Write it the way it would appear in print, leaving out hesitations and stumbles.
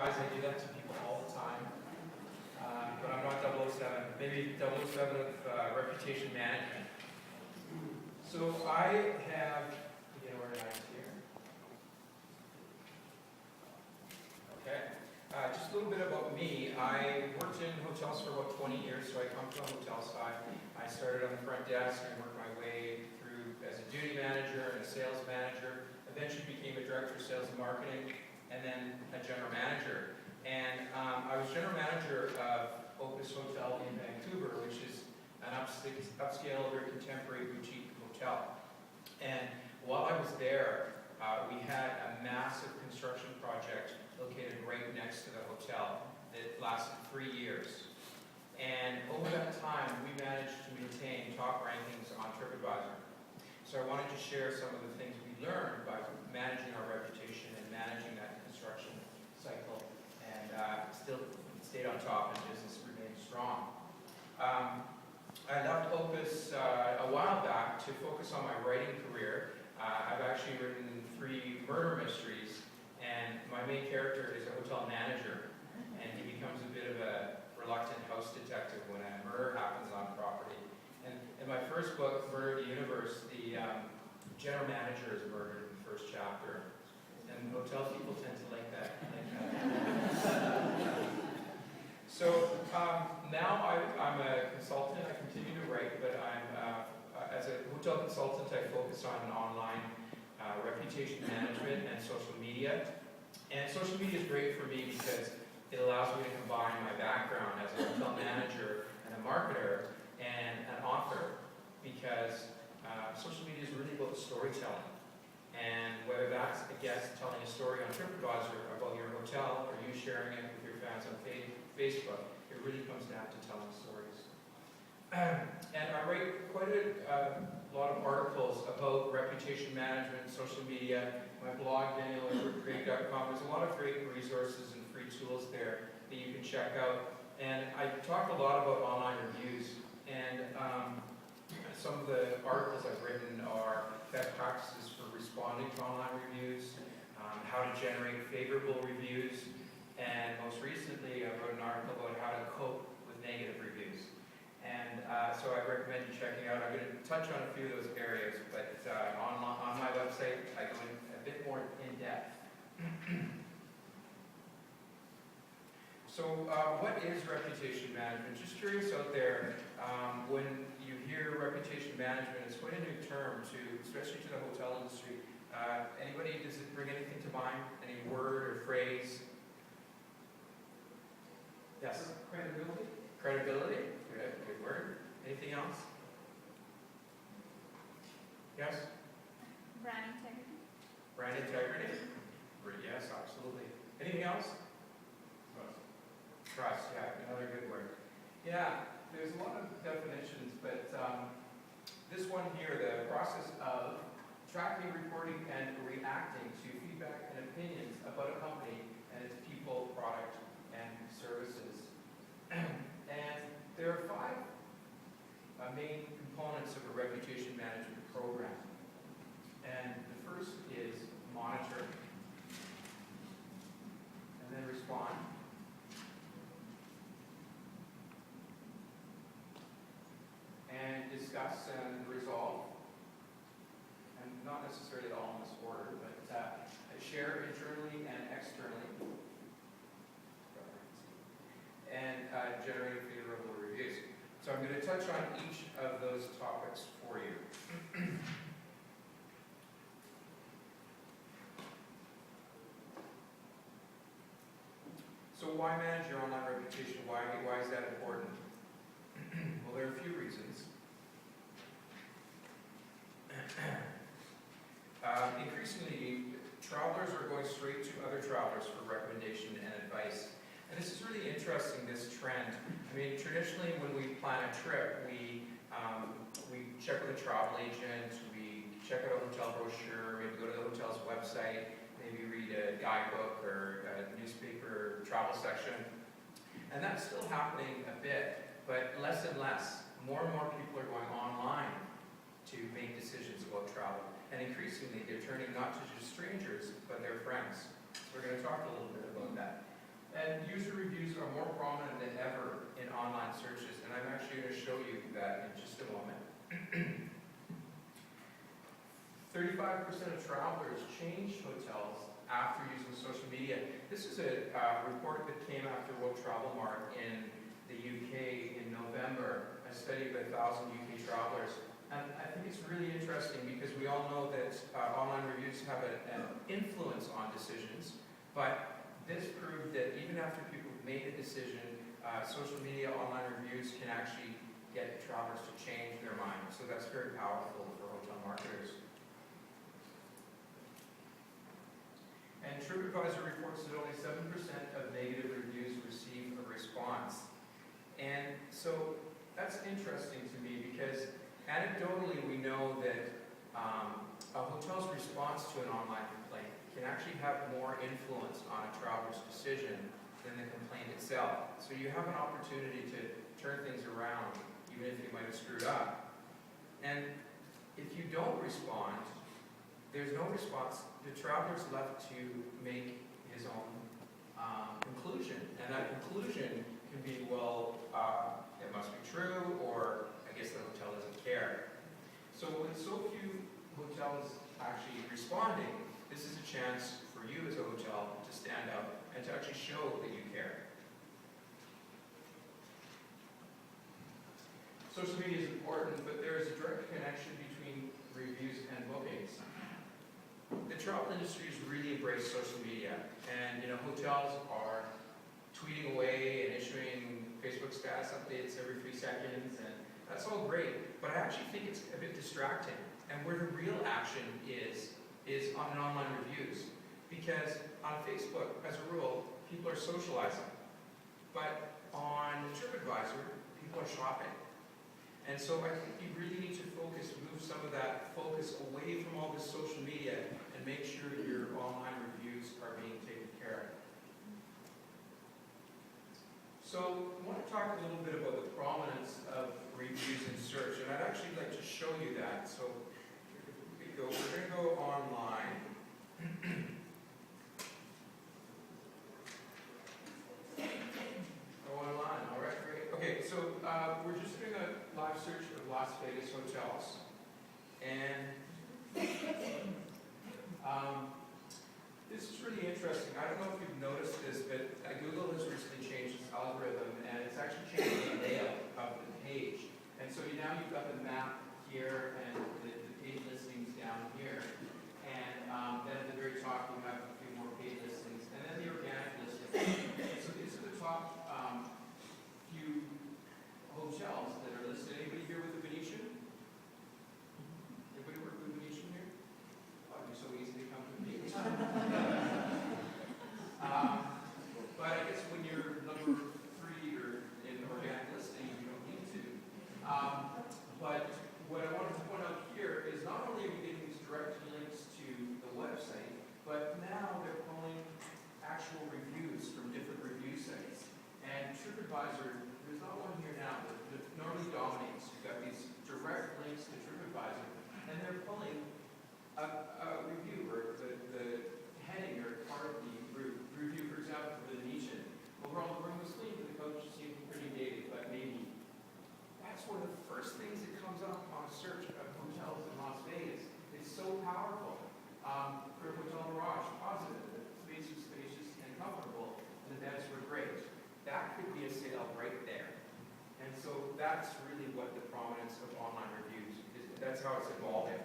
guys, I do that to people all the time. But I'm not 007. Maybe 007 of reputation management. So I have, get organized here. Okay. Just a little bit about me. I worked in hotels for about 20 years, so I come from the hotel side. I started on the front desk and worked my way through as a duty manager and a sales manager. Eventually became a director of sales and marketing, and then a general manager. And I was general manager of Opus Hotel in Vancouver, which is an upscale, very contemporary boutique hotel. And while I was there, we had a massive construction project located right next to the hotel that lasted 3 years. And over that time, we managed to maintain top rankings on TripAdvisor. So I wanted to share some of the things we learned by managing our reputation and managing that construction cycle, and still stayed on top and business remained strong. I left Opus a while back to focus on my writing career. I've actually written 3 murder mysteries, and my main character is a hotel manager, and he becomes a bit of a reluctant house detective when a murder happens on property. And in my first book, Murder the Universe, the general manager is murdered in the first chapter, and hotel people tend to like that. So now I'm a consultant. I continue to write, but as a hotel consultant, I focus on online reputation management and social media. And social media is great for me because it allows me to combine my background as a hotel manager and a marketer and an author, because social media is really about storytelling. And whether that's a guest telling a story on TripAdvisor about your hotel, or you sharing it with your fans on Facebook, it really comes down to telling stories. And I write quite a lot of articles about reputation management, social media. My blog, daniel@craig.com, there's a lot of great resources and free tools there that you can check out. And I talk a lot about online reviews. And some of the articles I've written are best practices for responding to online reviews, how to generate favorable reviews, and most recently I wrote an article about how to cope with negative reviews. And so I recommend you checking out. I'm going to touch on a few of those areas, but on my website I go in a bit more in depth. So what is reputation management? Just curious out there, when you hear reputation management, it's quite a new term, especially to the hotel industry. Anybody, does it bring anything to mind? Any word or phrase? Yes? Credibility. Credibility? Good word. Anything else? Yes? Brand integrity. Brand integrity? Yes, absolutely. Anything else? Trust, yeah, another good word. Yeah, there's a lot of definitions, but this one here, the process of tracking, reporting, and reacting to feedback and opinions about a company and its people, product, and services. And there are 5 main components of a reputation management program. And the first is monitor, and then respond, and discuss and resolve, and not necessarily all in this order, but share internally and externally, and generate favorable reviews. So I'm going to touch on each of those topics for you. So why manage your online reputation? Why is that important? Well, there are a few reasons. Increasingly, travelers are going straight to other travelers for recommendation and advice. And this is really interesting, this trend. I mean, traditionally when we plan a trip, we check with a travel agent, we check out a hotel brochure, maybe go to the hotel's website, maybe read a guidebook or a newspaper travel section. And that's still happening a bit, but less and less. More and more people are going online to make decisions about travel. And increasingly, they're turning not to just strangers, but their friends. So we're going to talk a little bit about that. And user reviews are more prominent than ever in online searches, and I'm actually going to show you that in just a moment. 35% of travelers changed hotels after using social media. This is a report that came after World Travel Mart in the UK in November, a study of 1,000 UK travelers. And I think it's really interesting because we all know that online reviews have an influence on decisions, but this proved that even after people made a decision, social media online reviews can actually get travelers to change their mind. So that's very powerful for hotel marketers. And TripAdvisor reports that only 7% of negative reviews receive a response. And so that's interesting to me because anecdotally we know that a hotel's response to an online complaint can actually have more influence on a traveler's decision than the complaint itself. So you have an opportunity to turn things around, even if you might have screwed up. And if you don't respond, there's no response. The traveler's left to make his own conclusion. And that conclusion can be, well, it must be true, or I guess the hotel doesn't care. So with so few hotels actually responding, this is a chance for you as a hotel to stand out and to actually show that you care. Social media is important, but there is a direct connection between reviews and bookings. The travel industry has really embraced social media, and hotels are tweeting away and issuing Facebook status updates every 3 seconds, and that's all great, but I actually think it's a bit distracting. And where the real action is on an online reviews. Because on Facebook, as a rule, people are socializing. But on TripAdvisor, people are shopping. And so I think you really need to move some of that focus away from all this social media and make sure your online reviews are being taken care of. So I want to talk a little bit about the prominence of reviews in search, and I'd actually like to show you that. So we're going to go online. Go online, all right, great. Okay, so we're just doing a live search of Las Vegas hotels. And this is really interesting. I don't know if you've noticed this, but Google has recently changed its algorithm, and it's actually changed the layout of the page. And so now you've got the map here and the paid listings down here. And then at the very top, you have a few more paid listings, and then the organic listings. So these are the top few hotels that are listed. Anybody here with the Venetian? Anybody work with the Venetian here? Oh, it'd be so easy to come to me. But I guess when you're number 3 or in organic listing, you don't need to. But what I wanted to point out here is not only are we getting these direct links to the website, but now they're pulling actual reviews from different review sites. And TripAdvisor, there's not one here now that normally dominates. You've got these direct links to TripAdvisor, and they're pulling a review or the heading or part of the review. For example, the Venetian. Overall, the room was clean, but the coach seemed pretty dated, but maybe. That's one of the first things that comes up on a search of hotels in Las Vegas. It's so powerful. For Hotel Mirage, positive. The space was spacious and comfortable, and the beds were great. That could be a sale right there. And so that's really what the prominence of online reviews is. That's how it's evolving.